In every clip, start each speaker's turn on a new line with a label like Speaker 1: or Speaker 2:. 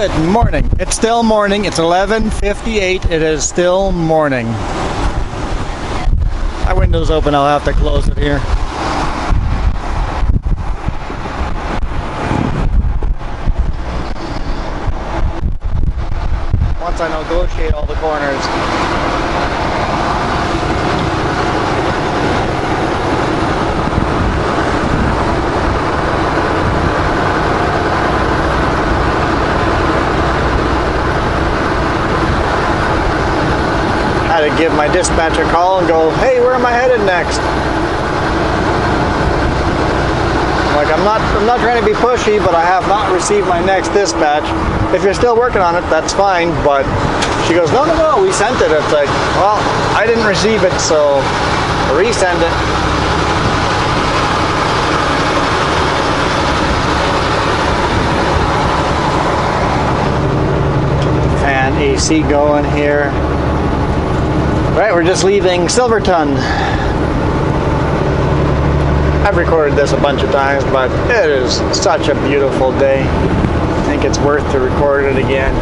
Speaker 1: Good morning. It's still morning. It's 11:58. It is still morning. My window's open. I'll have to close it here. Once I negotiate all the corners. To give my dispatch a call and go, hey, where am I headed next? Like, I'm not trying to be pushy, but I have not received my next dispatch. If you're still working on it, that's fine. But she goes, no, we sent it. It's like, well, I didn't receive it, so resend it. And AC going here. Right, we're just leaving Silverton. I've recorded this a bunch of times, but it is such a beautiful day. I think it's worth to record it again.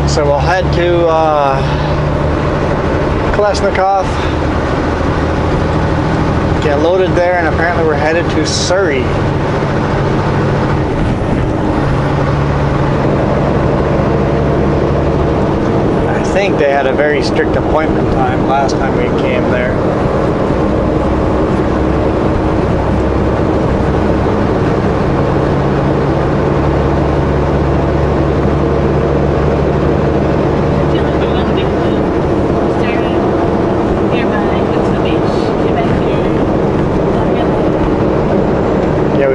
Speaker 1: So we'll head to Klesnikov. Get loaded there, and apparently we're headed to Surrey. I think they had a very strict appointment time last time we came there.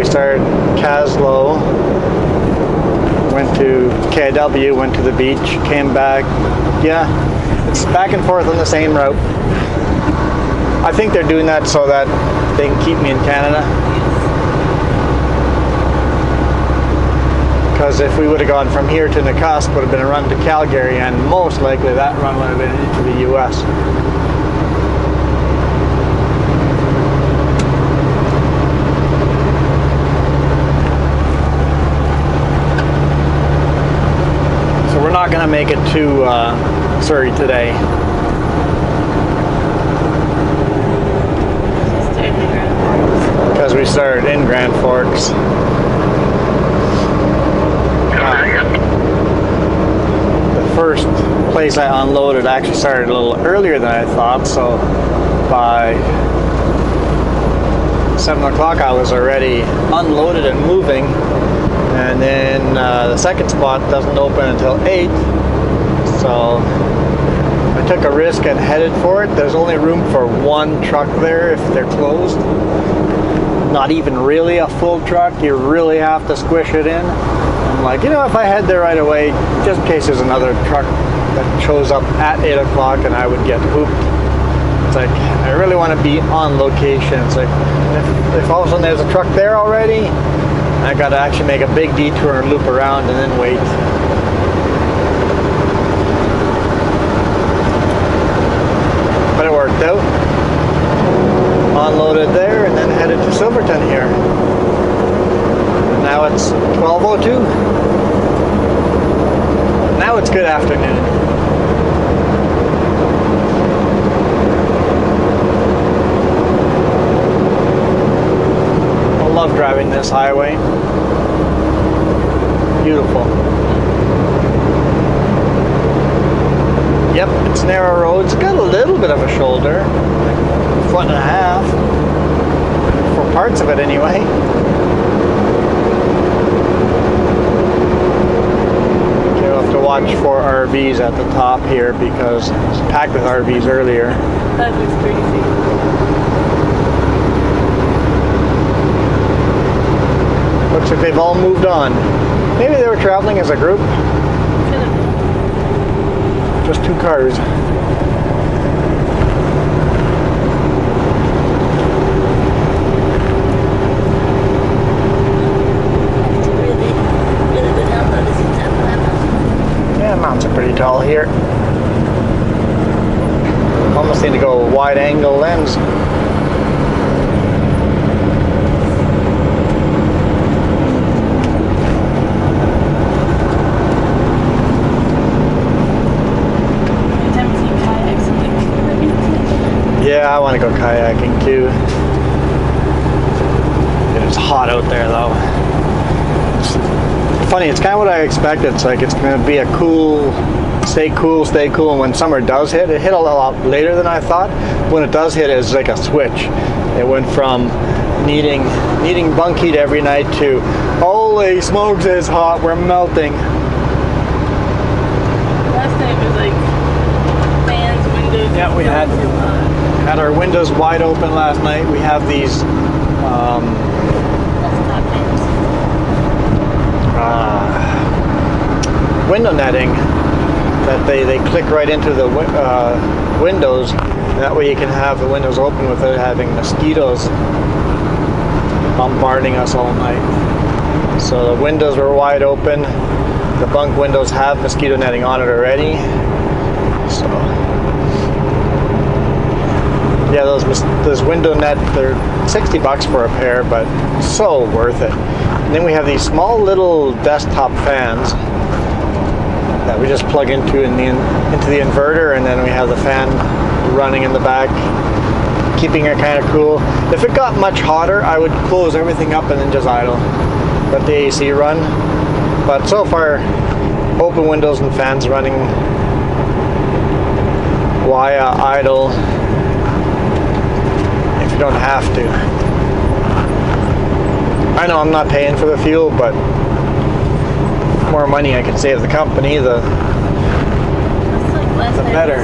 Speaker 1: Started Kaslo, went to KW, went to the beach, came back. Yeah, it's back and forth on the same route. I think they're doing that so that they can keep me in Canada. Because if we would have gone from here to Nakusp, would have been a run to Calgary, and most likely that run would have been into the US. Not going to make it to Surrey today. Because we started in Grand Forks. The first place I unloaded actually started a little earlier than I thought, so by 7 o'clock I was already unloaded and moving. And then the second spot doesn't open until 8, so I took a risk and headed for it. There's only room for one truck there if they're closed. Not even really a full truck, you really have to squish it in. I'm like, if I head there right away, just in case there's another truck that shows up at 8 o'clock and I would get hooped. It's like, I really want to be on location. It's like, if all of a sudden there's a truck there already, I gotta actually make a big detour and loop around and then wait. But it worked out. Unloaded there and then headed to Silverton here. And now it's 12:02. Now it's good afternoon. I love driving this highway. Beautiful. Yep, it's narrow roads. Got a little bit of a shoulder, like a foot and a half, for parts of it anyway. Okay, we'll have to watch for RVs at the top here because it's packed with RVs earlier.
Speaker 2: That looks crazy.
Speaker 1: Looks like they've all moved on. Maybe they were traveling as a group. Just two cars. Yeah, mountains are pretty tall here. Almost need to go wide angle lens. Yeah, I want to go kayaking too. It's hot out there though. It's funny, it's kind of what I expected. It's like it's going to be a cool, stay cool. And when summer does hit, it hit a lot later than I thought. When it does hit, it's like a switch. It went from needing bunk heat every night to, holy smokes, it's hot, we're melting.
Speaker 2: Last night was like fans, windows.
Speaker 1: Yeah, we had our windows wide open last night. We have these window netting that they click right into the windows. That way you can have the windows open without having mosquitoes bombarding us all night. So the windows were wide open. The bunk windows have mosquito netting on it already. So yeah, those window net, they're $60 for a pair, but so worth it. And then we have these small little desktop fans that we just plug into the inverter, and then we have the fan running in the back, keeping it kind of cool. If it got much hotter, I would close everything up and then just idle, let the AC run. But so far, open windows and fans running via idle. You don't have to. I know I'm not paying for the fuel, but the more money I can save the company, the better.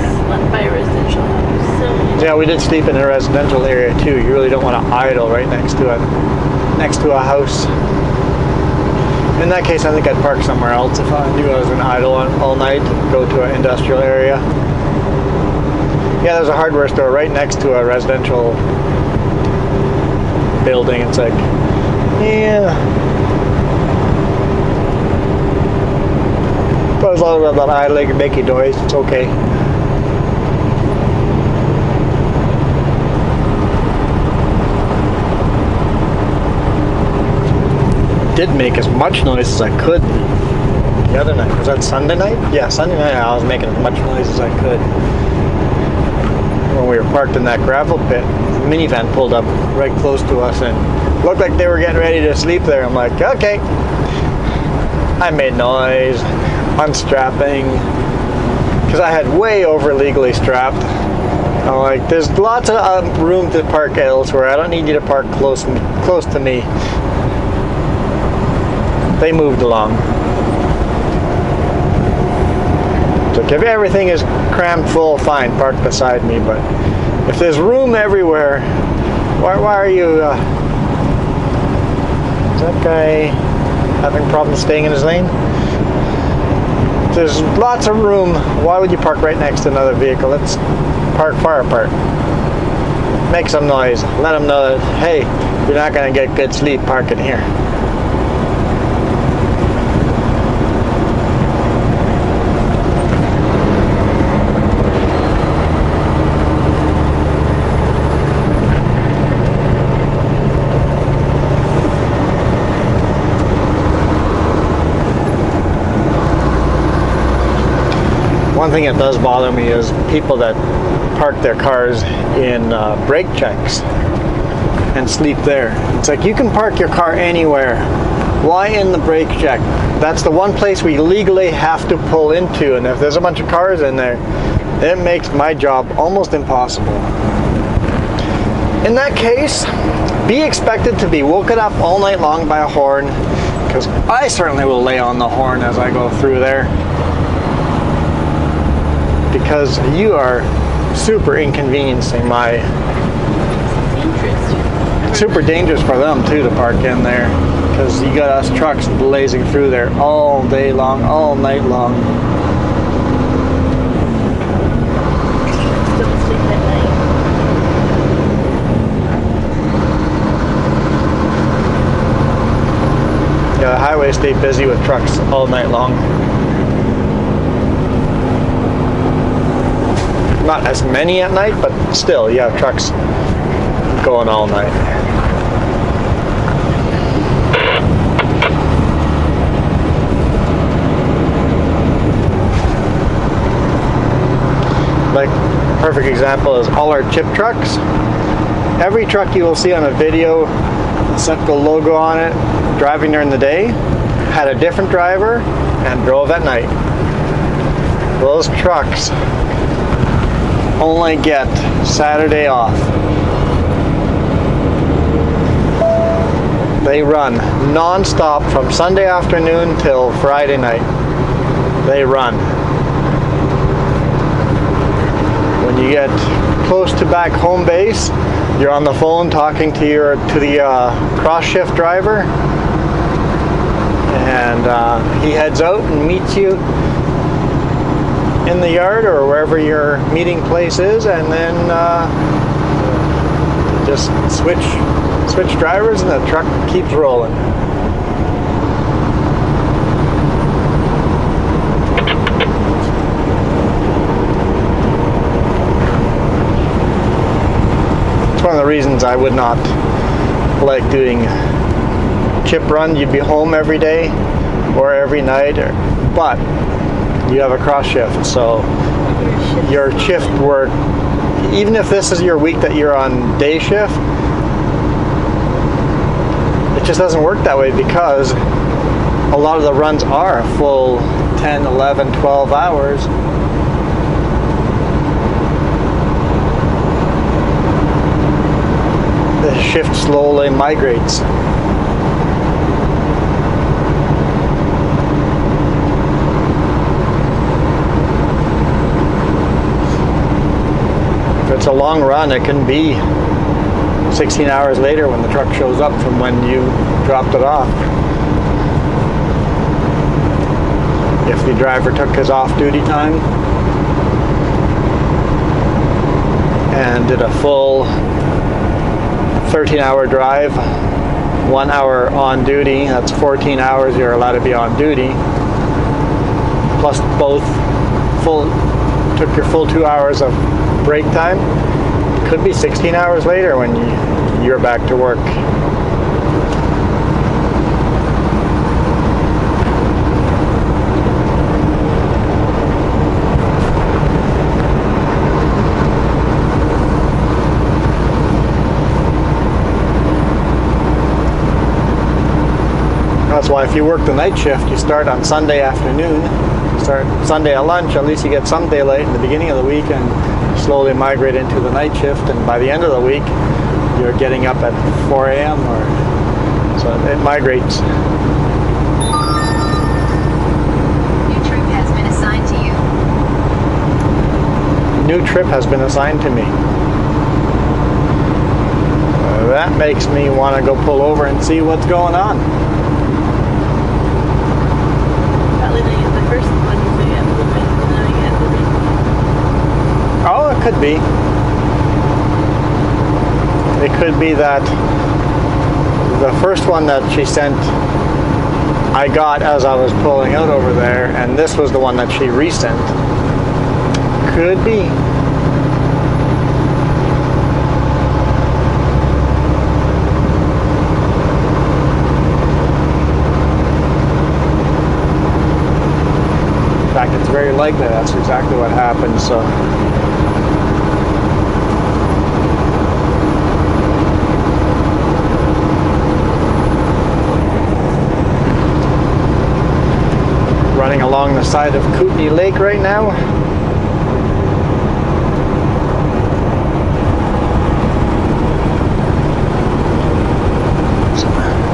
Speaker 2: By a residential house. So
Speaker 1: yeah, we did sleep in a residential area too. You really don't want to idle right next to a house. In that case, I think I'd park somewhere else if I knew I was going to idle all night and go to an industrial area. Yeah, there's a hardware store right next to a residential building. It's like, yeah. But as long as I'm not idling and making noise, it's okay. Did make as much noise as I could the other night. Was that Sunday night? Yeah, Sunday night I was making as much noise as I could. When we were parked in that gravel pit, the minivan pulled up right close to us and looked like they were getting ready to sleep there. I'm like, okay. I made noise, unstrapping, because I had way over legally strapped. I'm like, there's lots of room to park elsewhere. I don't need you to park close to me. They moved along. So if everything is crammed full, fine, park beside me. But if there's room everywhere, why are you? Is that guy having problems staying in his lane? If there's lots of room, why would you park right next to another vehicle? Let's park far apart. Make some noise. Let them know that, hey, you're not going to get good sleep parking here. One thing that does bother me is people that park their cars in brake checks and sleep there. It's like, you can park your car anywhere. Why in the brake check? That's the one place we legally have to pull into, and if there's a bunch of cars in there, it makes my job almost impossible. In that case, be expected to be woken up all night long by a horn, because I certainly will lay on the horn as I go through there. Because you are super inconveniencing my... Super dangerous for them too to park in there. Because you got us trucks blazing through there all day long, all night long.
Speaker 2: Don't sleep at night.
Speaker 1: Yeah, the highways stay busy with trucks all night long. Not as many at night, but still, you have trucks going all night. Like, perfect example is all our chip trucks. Every truck you will see on a video, Sepco logo on it, driving during the day, had a different driver and drove at night. Those trucks only get Saturday off. They run non-stop from Sunday afternoon till Friday night. They run. When you get close to back home base, you're on the phone talking to the cross shift driver, and he heads out and meets you in the yard or wherever your meeting place is, and then just switch drivers and the truck keeps rolling. It's one of the reasons I would not like doing chip run. You'd be home every day or every night, but you have a cross shift, so your shift work, even if this is your week that you're on day shift, it just doesn't work that way because a lot of the runs are a full 10, 11, 12 hours. The shift slowly migrates. If it's a long run, it can be 16 hours later when the truck shows up from when you dropped it off. If the driver took his off-duty time and did a full 13-hour drive, 1 hour on duty, that's 14 hours you're allowed to be on duty, plus took your full 2 hours of break time, could be 16 hours later when you're back to work. That's why if you work the night shift, you start on Sunday afternoon, start Sunday at lunch, at least you get some daylight in the beginning of the week and slowly migrate into the night shift, and by the end of the week, you're getting up at 4 a.m. so it migrates.
Speaker 3: New trip has been assigned to you.
Speaker 1: New trip has been assigned to me. That makes me want to go pull over and see what's going on. Oh, it could be. It could be that the first one that she sent I got as I was pulling out over there, and this was the one that she resent. Could be. In fact, it's very likely that's exactly what happened, so. Running along the side of Kootenay Lake right now.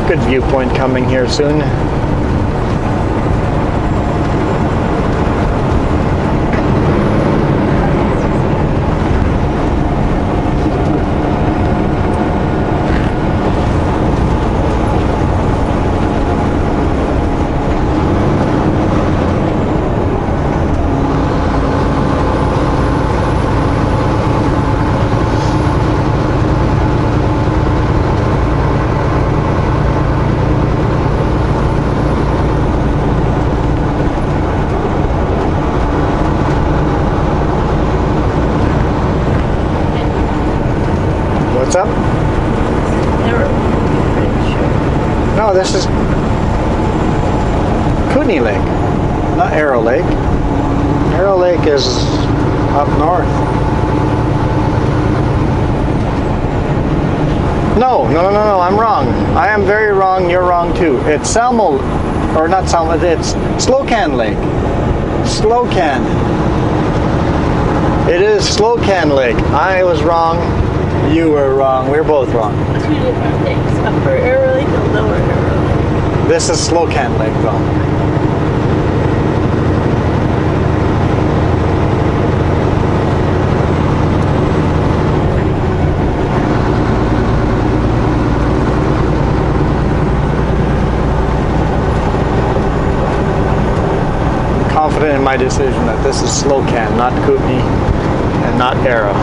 Speaker 1: Good viewpoint coming here soon. What's up?
Speaker 2: Arrow. Pretty sure.
Speaker 1: No, this is Kootenai Lake, not Arrow Lake. Arrow Lake is up north. No, I'm wrong. I am very wrong, you're wrong too. It's Salmo, or not Salmo, it's Slocan Lake. Slocan. It is Slocan Lake. I was wrong, you were wrong, we're both wrong.
Speaker 2: Two different lakes. Upper Arrow Lake and Lower Arrow Lake.
Speaker 1: This is Slocan Lake though. Confident in my decision that this is Slocan, not Kootenai, and not Arrow.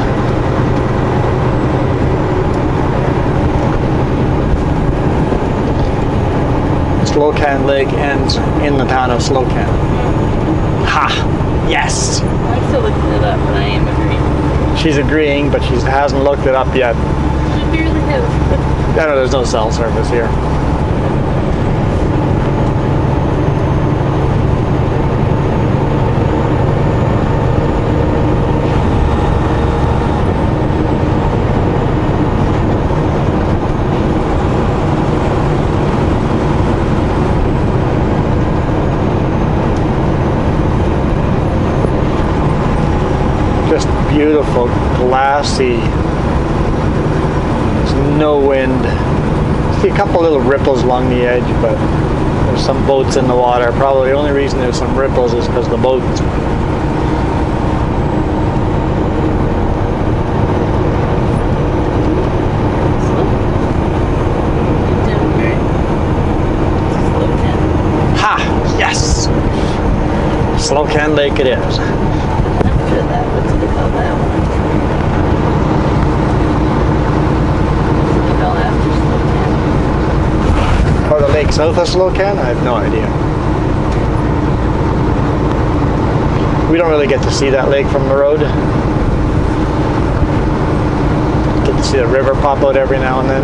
Speaker 1: Slocan Lake ends in the town of Slocan. Ha! Yes!
Speaker 2: I'm still looking it up, but I am agreeing.
Speaker 1: She's agreeing, but she hasn't looked it up yet.
Speaker 2: Should barely have.
Speaker 1: I know there's no cell service here. Just beautiful, glassy. There's no wind. See a couple little ripples along the edge, but there's some boats in the water. Probably the only reason there's some ripples is because the boats. Ha! Yes! Slocan Lake it is.
Speaker 2: After that, what do they call that one? They call after Slocan.
Speaker 1: Or the lake south of Slocan? I have no idea. We don't really get to see that lake from the road. Get to see the river pop out every now and then.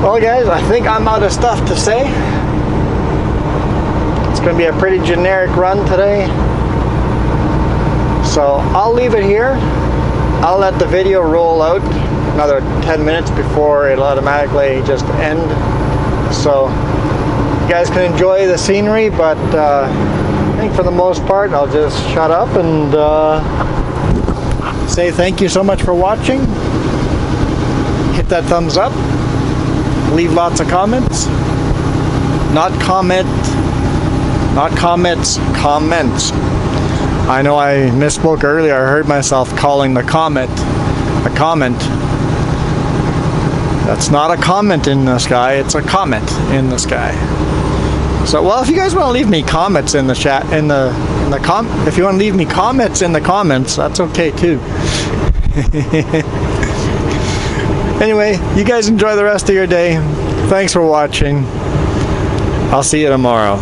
Speaker 1: Well guys, I think I'm out of stuff to say. It's going to be a pretty generic run today. So I'll leave it here. I'll let the video roll out another 10 minutes before it'll automatically just end. So you guys can enjoy the scenery, but I think for the most part I'll just shut up and say thank you so much for watching. Hit that thumbs up. Leave lots of comments. Not comments, comments. I know I misspoke earlier. I heard myself calling the comment a comment. That's not a comment in the sky, it's a comet in the sky. So, well, if you guys want to leave me comments in the chat, if you want to leave me comments in the comments, that's okay too. Anyway, you guys enjoy the rest of your day. Thanks for watching. I'll see you tomorrow.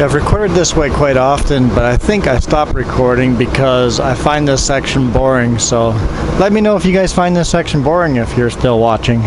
Speaker 1: I've recorded this way quite often, but I think I stopped recording because I find this section boring. So let me know if you guys find this section boring if you're still watching.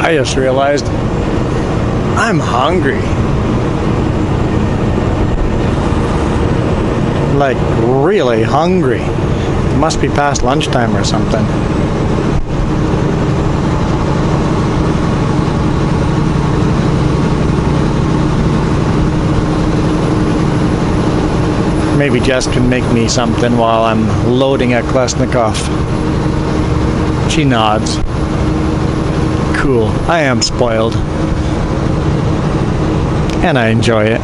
Speaker 1: I just realized I'm hungry. Like really hungry. It must be past lunchtime or something. Maybe Jess can make me something while I'm loading at Klesnikov. She nods. Cool. I am spoiled. And I enjoy it.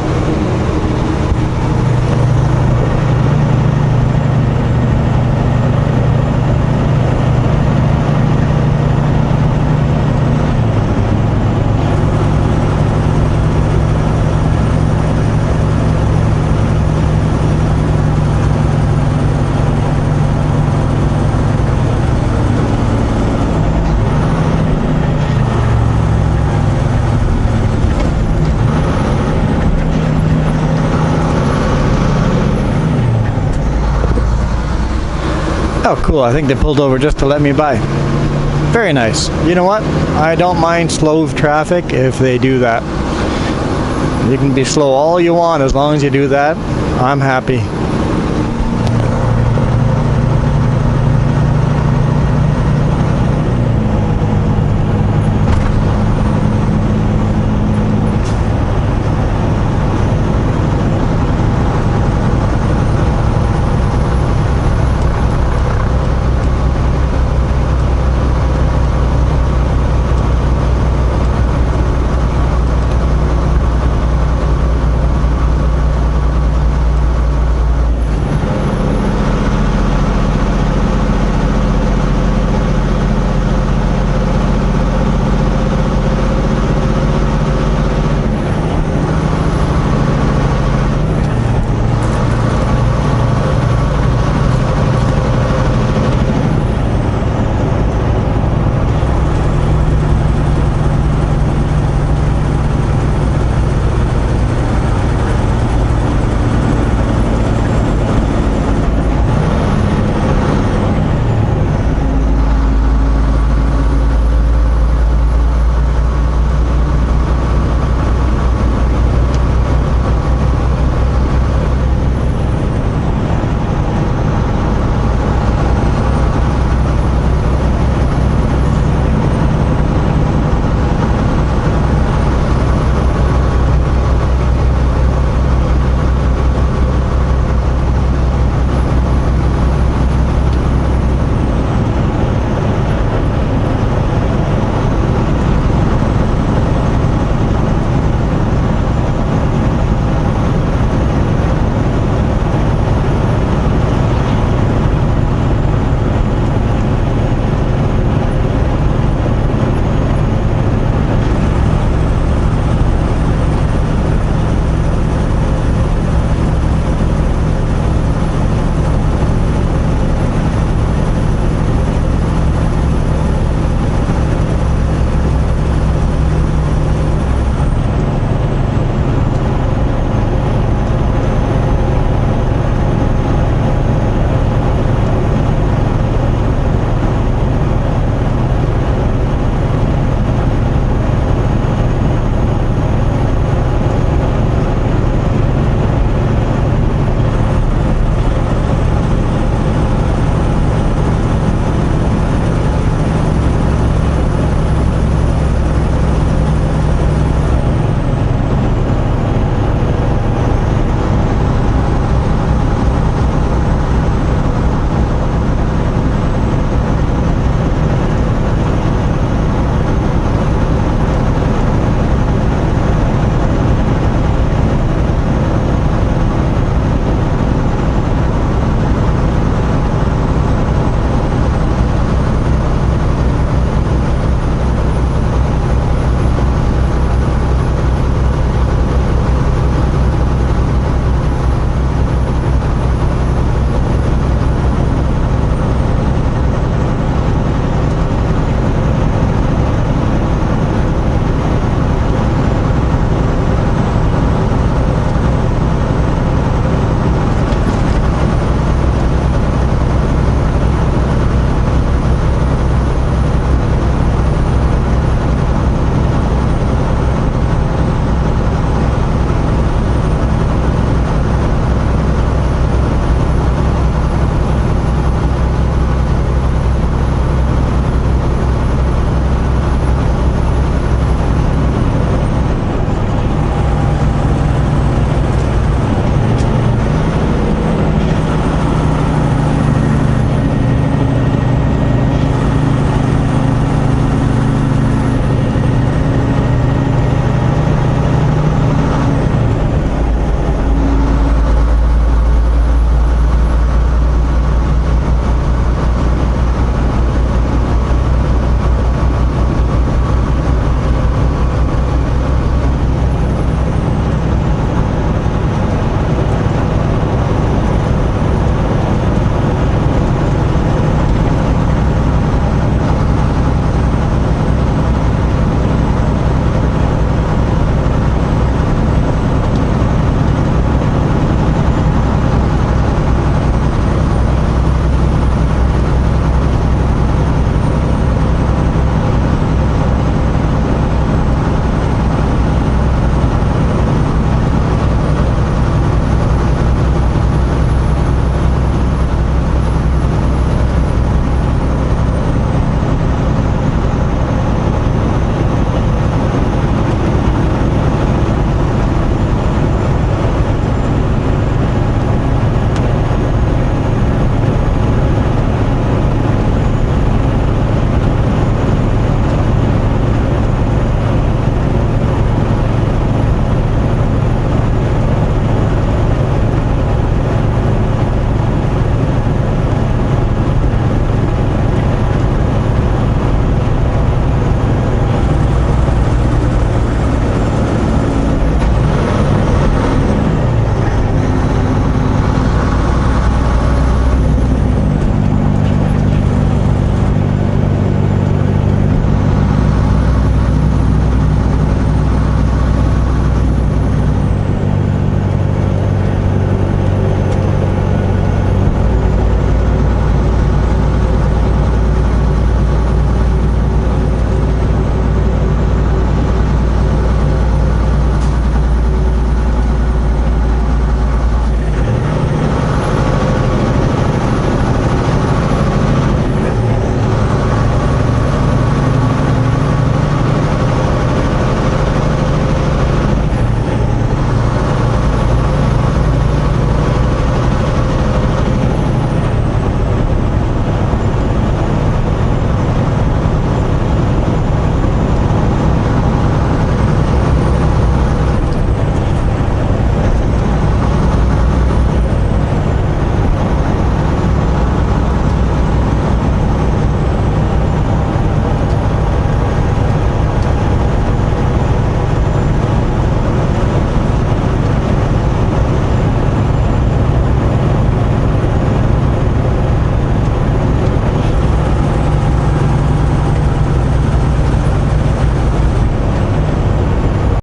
Speaker 1: Oh, cool. I think they pulled over just to let me by. Very nice. You know what? I don't mind slow traffic if they do that. You can be slow all you want as long as you do that. I'm happy.